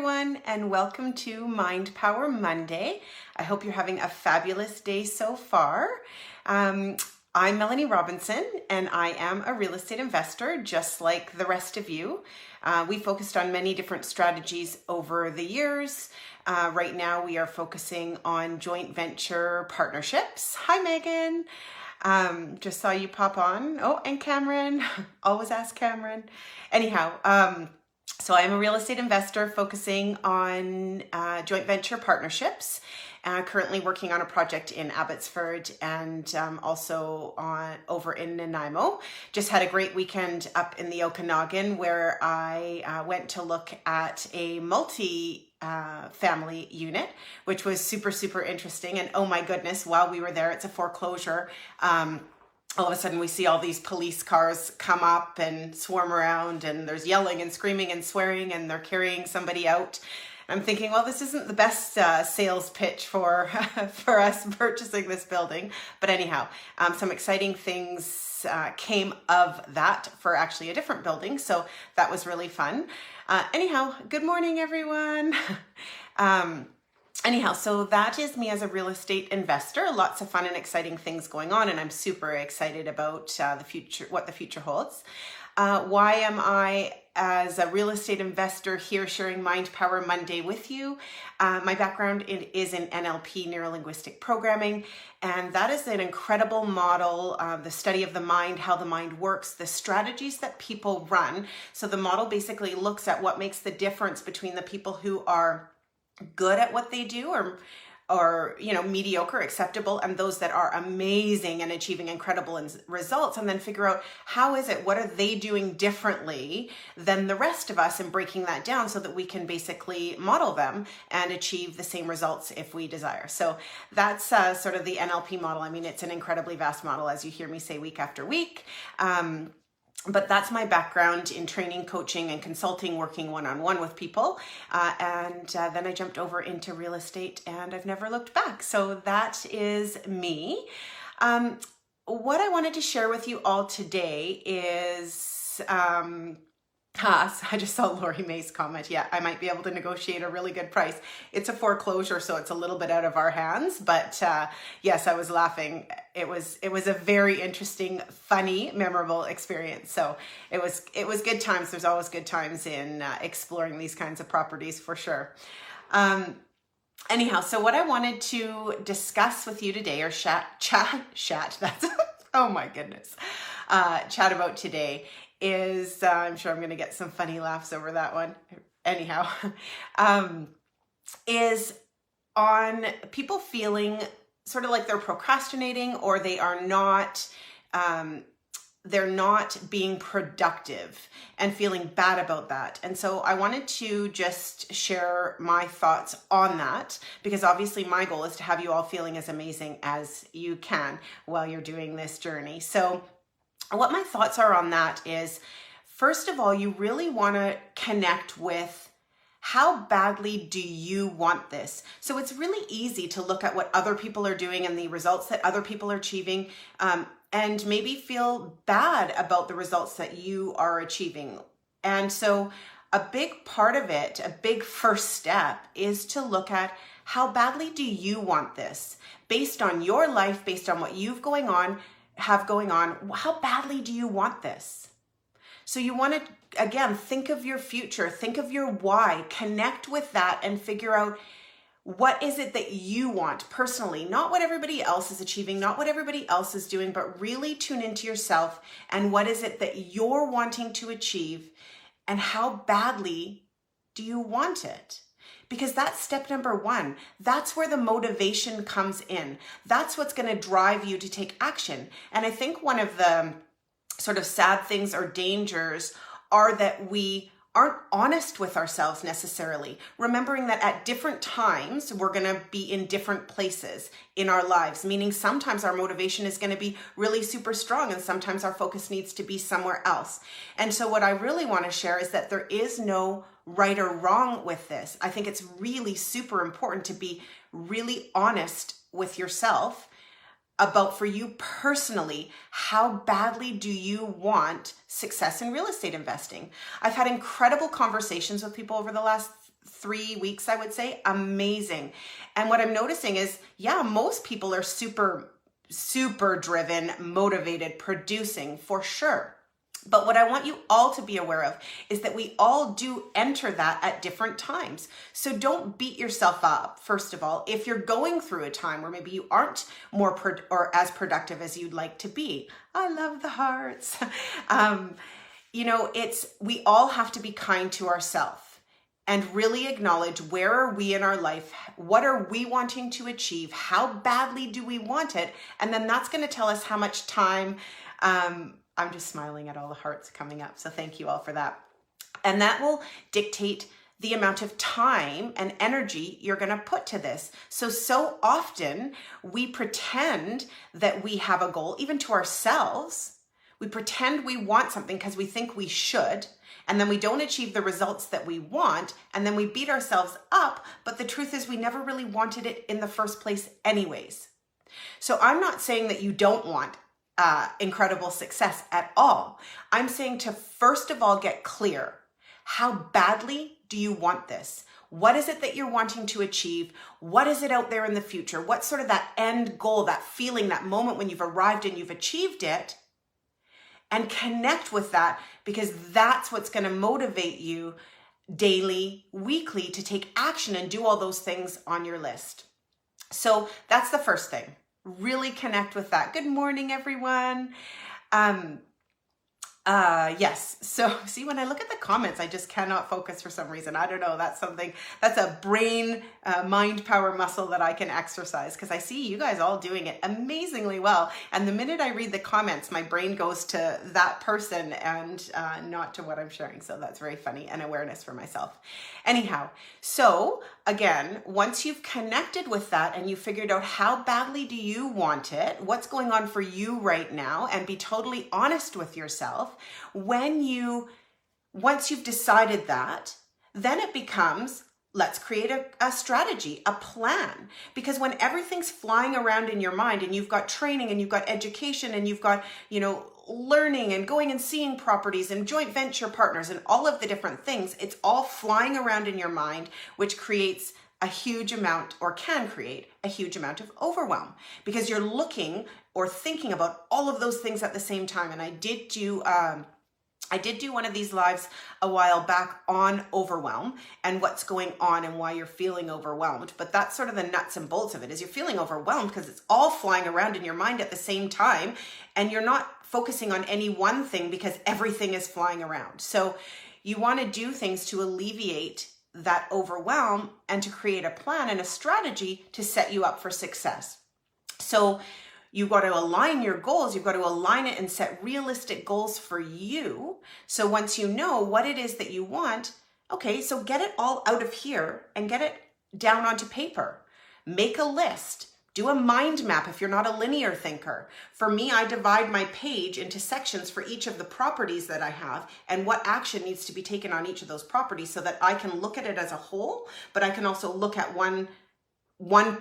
everyone, and welcome to Mind Power Monday. I hope you're having a fabulous day so far. I'm Melanie Robinson, and I am a real estate investor, just like the rest of you. We focused on many different strategies over the years. Right now, we are focusing on joint venture partnerships. Hi, Megan. Just saw you pop on. Oh, and Cameron. Always ask Cameron. Anyhow, so I'm a real estate investor focusing on joint venture partnerships. Currently working on a project in Abbotsford and also over in Nanaimo. Just had a great weekend up in the Okanagan where I went to look at a multi-family unit, which was super interesting. And oh my goodness, while we were there, it's a foreclosure. All of a sudden we see all these police cars come up and swarm around, and there's yelling and screaming and swearing, and they're carrying somebody out. I'm thinking, well, this isn't the best sales pitch for for us purchasing this building. But anyhow, some exciting things came of that for actually a different building. So that was really fun. Anyhow, good morning, everyone. Anyhow, so that is me as a real estate investor. Lots of fun and exciting things going on, and I'm super excited about the future, what the future holds. Why am I, as a real estate investor, here sharing Mind Power Monday with you? My background is in NLP, Neuro-Linguistic Programming, and that is an incredible model, the study of the mind, how the mind works, the strategies that people run. So the model basically looks at what makes the difference between the people who are good at what they do or mediocre, acceptable, and those that are amazing and achieving incredible results, and then figure out what are they doing differently than the rest of us, and breaking that down so that we can basically model them and achieve the same results if we desire. So that's sort of the NLP model. I mean, it's an incredibly vast model, as you hear me say week after week. But that's my background in training, coaching, and consulting, working one-on-one with people. And then I jumped over into real estate, and I've never looked back. So that is me. What I wanted to share with you all today is... I just saw Lori May's comment. Yeah, I might be able to negotiate a really good price. It's a foreclosure, so it's a little bit out of our hands. But yes, I was laughing. It was a very interesting, funny, memorable experience. So it was good times. There's always good times in exploring these kinds of properties for sure. Anyhow, so what I wanted to discuss with you today, or chat. That's oh my goodness, chat about today. Is I'm sure I'm going to get some funny laughs over that one. Anyhow, is on people feeling sort of like they're procrastinating, or they are not, they're not being productive and feeling bad about that. And so I wanted to just share my thoughts on that, because obviously my goal is to have you all feeling as amazing as you can while you're doing this journey. So what my thoughts are on that is, first of all, you really want to connect with how badly do you want this? So it's really easy to look at what other people are doing and the results that other people are achieving, and maybe feel bad about the results that you are achieving. And so a big part of it, a big first step, is to look at how badly do you want this? Based on your life, based on what you've have going on, how badly do you want this? So you want to, again, think of your future, think of your why, connect with that, and figure out what is it that you want personally, not what everybody else is achieving, not what everybody else is doing, but really tune into yourself and what is it that you're wanting to achieve, and how badly do you want it? Because that's step number one. That's where the motivation comes in. That's what's going to drive you to take action. And I think one of the sort of sad things or dangers are that we aren't honest with ourselves necessarily, remembering that at different times we're going to be in different places in our lives, meaning sometimes our motivation is going to be really super strong, and sometimes our focus needs to be somewhere else. And so what I really want to share is that there is no right or wrong with this. I think it's really super important to be really honest with yourself about, for you personally, how badly do you want success in real estate investing? I've had incredible conversations with people over the last 3 weeks, I would say, amazing. And what I'm noticing is, yeah, most people are super driven, motivated, producing for sure. But what I want you all to be aware of is that we all do enter that at different times. So don't beat yourself up, first of all, if you're going through a time where maybe you aren't more or as productive as you'd like to be. I love the hearts. We all have to be kind to ourselves and really acknowledge, where are we in our life? What are we wanting to achieve? How badly do we want it? And then that's going to tell us how much time. I'm just smiling at all the hearts coming up. So thank you all for that. And that will dictate the amount of time and energy you're going to put to this. So often we pretend that we have a goal, even to ourselves. We pretend we want something because we think we should, and then we don't achieve the results that we want, and then we beat ourselves up. But the truth is, we never really wanted it in the first place anyways. So I'm not saying that you don't want incredible success at all. I'm saying to first of all get clear. How badly do you want this? What is it that you're wanting to achieve? What is it out there in the future? What's sort of that end goal, that feeling, that moment when you've arrived and you've achieved it? And connect with that, because that's what's going to motivate you daily, weekly, to take action and do all those things on your list. So that's the first thing. Really connect with that. Good morning, everyone. Yes. So see, when I look at the comments, I just cannot focus for some reason. I don't know. That's a brain, mind power muscle that I can exercise, because I see you guys all doing it amazingly well. And the minute I read the comments, my brain goes to that person and not to what I'm sharing. So that's very funny, and awareness for myself. Anyhow, so again, once you've connected with that and you figured out how badly do you want it, what's going on for you right now, and be totally honest with yourself, once you've decided that, then it becomes, let's create a strategy, a plan. Because when everything's flying around in your mind, and you've got training and you've got education and you've got, learning and going and seeing properties and joint venture partners and all of the different things, it's all flying around in your mind, which creates a huge amount, or can create a huge amount of overwhelm, because you're looking or thinking about all of those things at the same time. And I did do one of these lives a while back on overwhelm and what's going on and why you're feeling overwhelmed. But that's sort of the nuts and bolts of it, is you're feeling overwhelmed because it's all flying around in your mind at the same time, and you're not focusing on any one thing because everything is flying around. So you want to do things to alleviate that overwhelm and to create a plan and a strategy to set you up for success. So you've got to align your goals. You've got to align it and set realistic goals for you. So once you know what it is that you want, okay, so get it all out of here and get it down onto paper. Make a list. Do a mind map if you're not a linear thinker. For me, I divide my page into sections for each of the properties that I have and what action needs to be taken on each of those properties, so that I can look at it as a whole, but I can also look at one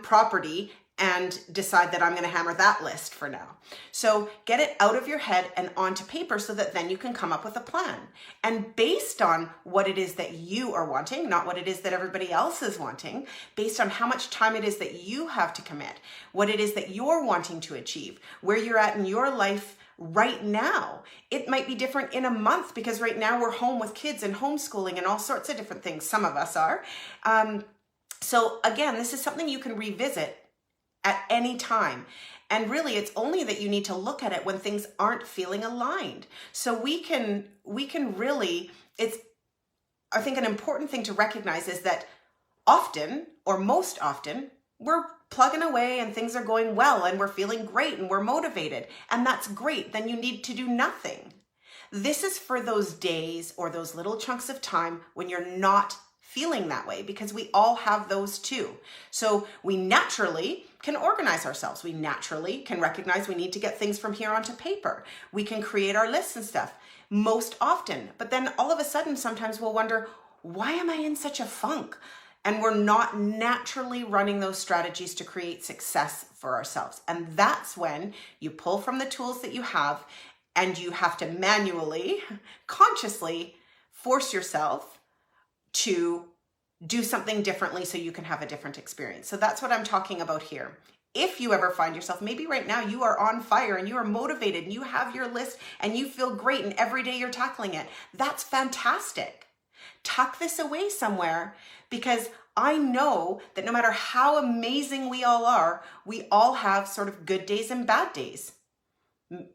property and decide that I'm going to hammer that list for now. So get it out of your head and onto paper, so that then you can come up with a plan. And based on what it is that you are wanting, not what it is that everybody else is wanting, based on how much time it is that you have to commit, what it is that you're wanting to achieve, where you're at in your life right now. It might be different in a month, because right now we're home with kids and homeschooling and all sorts of different things. Some of us are. So again, this is something you can revisit at any time. And really, it's only that you need to look at it when things aren't feeling aligned. So we can really, I think an important thing to recognize is that often, or most often, we're plugging away and things are going well and we're feeling great and we're motivated. And that's great. Then you need to do nothing. This is for those days or those little chunks of time when you're not feeling that way, because we all have those too. So we naturally can organize ourselves. We naturally can recognize we need to get things from here onto paper. We can create our lists and stuff most often. But then all of a sudden, sometimes we'll wonder, why am I in such a funk? And we're not naturally running those strategies to create success for ourselves. And that's when you pull from the tools that you have, and you have to manually, consciously force yourself to do something differently so you can have a different experience. So that's what I'm talking about here. If you ever find yourself, maybe right now you are on fire and you are motivated and you have your list and you feel great and every day you're tackling it, that's fantastic. Tuck this away somewhere, because I know that no matter how amazing we all have sort of good days and bad days.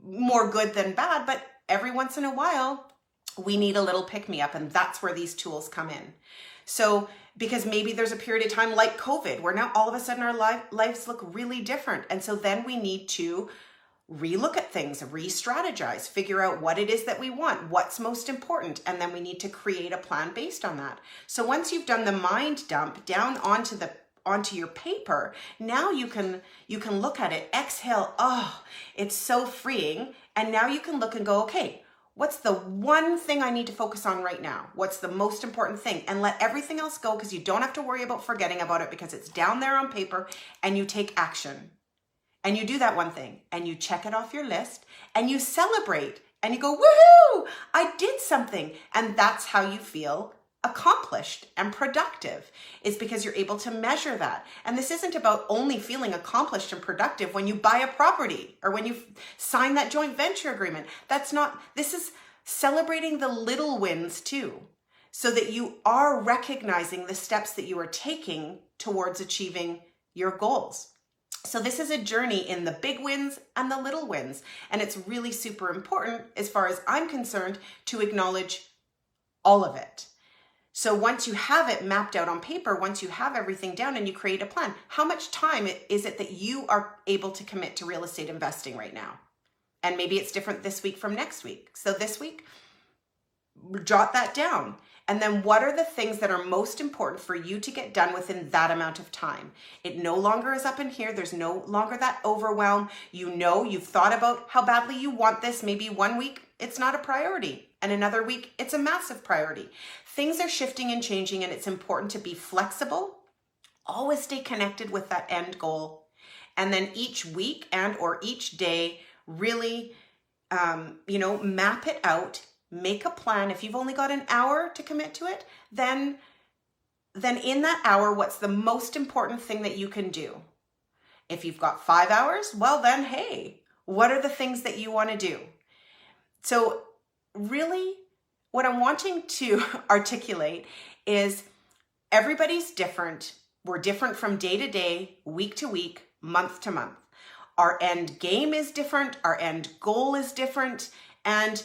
More good than bad, but every once in a while we need a little pick-me-up, and that's where these tools come in. So because maybe there's a period of time like COVID where now all of a sudden our lives look really different. And so then we need to relook at things, re-strategize, figure out what it is that we want, what's most important, and then we need to create a plan based on that. So once you've done the mind dump down onto your paper, now you can look at it, exhale, oh, it's so freeing. And now you can look and go, okay, what's the one thing I need to focus on right now? What's the most important thing? And let everything else go, because you don't have to worry about forgetting about it, because it's down there on paper, and you take action. And you do that one thing and you check it off your list and you celebrate and you go, woohoo, I did something. And that's how you feel accomplished and productive, is because you're able to measure that. And this isn't about only feeling accomplished and productive when you buy a property or when you sign that joint venture agreement. This is celebrating the little wins too, so that you are recognizing the steps that you are taking towards achieving your goals. So this is a journey in the big wins and the little wins. And it's really super important, as far as I'm concerned, to acknowledge all of it. So once you have it mapped out on paper, once you have everything down and you create a plan, how much time is it that you are able to commit to real estate investing right now? And maybe it's different this week from next week. So this week, jot that down. And then what are the things that are most important for you to get done within that amount of time? It no longer is up in here. There's no longer that overwhelm. You know, you've thought about how badly you want this. Maybe one week it's not a priority, and another week it's a massive priority. Things are shifting and changing, and it's important to be flexible. Always stay connected with that end goal. And then each week and or each day, really, map it out. Make a plan. If you've only got an hour to commit to it, then in that hour, what's the most important thing that you can do? If you've got 5 hours, well then, hey, what are the things that you want to do? So really, what I'm wanting to articulate is everybody's different. We're different from day to day, week to week, month to month. Our end game is different. Our end goal is different. And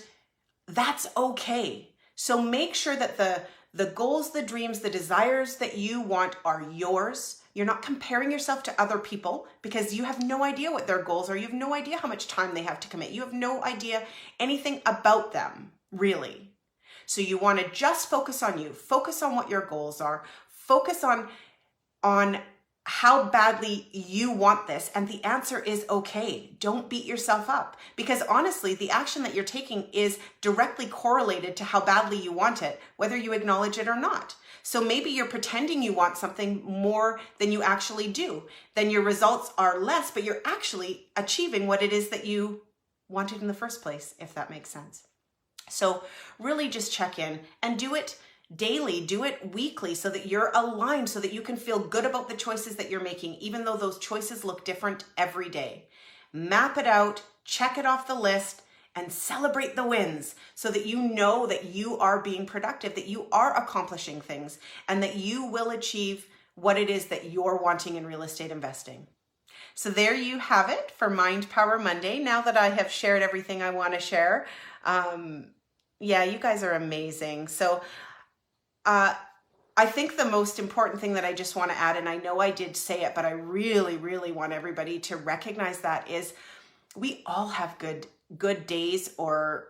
that's okay. So make sure that the goals, the dreams, the desires that you want are yours. You're not comparing yourself to other people, because you have no idea what their goals are. You have no idea how much time they have to commit. You have no idea anything about them, really. So you want to just focus on you. Focus on what your goals are. Focus on how badly you want this. And the answer is okay. Don't beat yourself up, because honestly, the action that you're taking is directly correlated to how badly you want it, whether you acknowledge it or not. So maybe you're pretending you want something more than you actually do. Then your results are less, but you're actually achieving what it is that you wanted in the first place, if that makes sense. So really just check in and do it daily, do it weekly, so that you're aligned, so that you can feel good about the choices that you're making, even though those choices look different every day. Map it out, check it off the list, and celebrate the wins, so that you know that you are being productive, that you are accomplishing things, and that you will achieve what it is that you're wanting in real estate investing. So there you have it for Mind Power Monday. Now that I have shared everything I want to share, yeah, you guys are amazing. So I think the most important thing that I just want to add, and I know I did say it, but I really, really want everybody to recognize that, is we all have good days, or,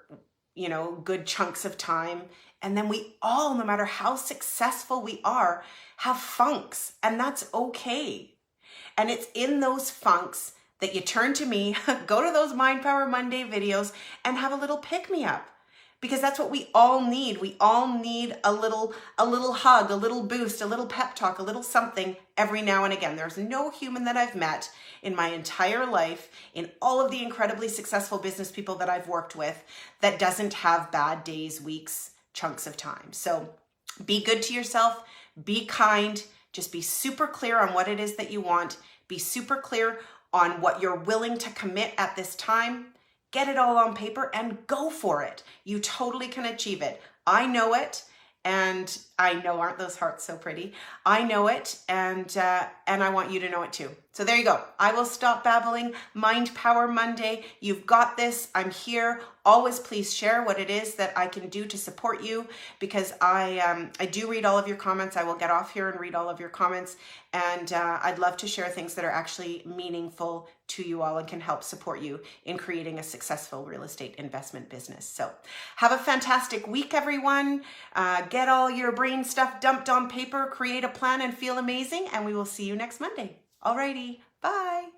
good chunks of time. And then we all, no matter how successful we are, have funks, and that's okay. And it's in those funks that you turn to me, go to those Mind Power Monday videos and have a little pick-me-up. Because that's what we all need. We all need a little hug, a little boost, a little pep talk, a little something every now and again. There's no human that I've met in my entire life, in all of the incredibly successful business people that I've worked with, that doesn't have bad days, weeks, chunks of time. So Be good to yourself, be kind, just be super clear on what it is that you want, be super clear on what you're willing to commit at this time. Get it all on paper and go for it. You totally can achieve it. I know it. And I know, aren't those hearts so pretty? I know it, and I want you to know it too. So there you go. I will stop babbling. Mind Power Monday. You've got this. I'm here. Always please share what it is that I can do to support you, because I do read all of your comments. I will get off here and read all of your comments, and I'd love to share things that are actually meaningful to you all and can help support you in creating a successful real estate investment business. So have a fantastic week, everyone. Get all your brain stuff dumped on paper, create a plan, and feel amazing. And we will see you next Monday. Alrighty, bye.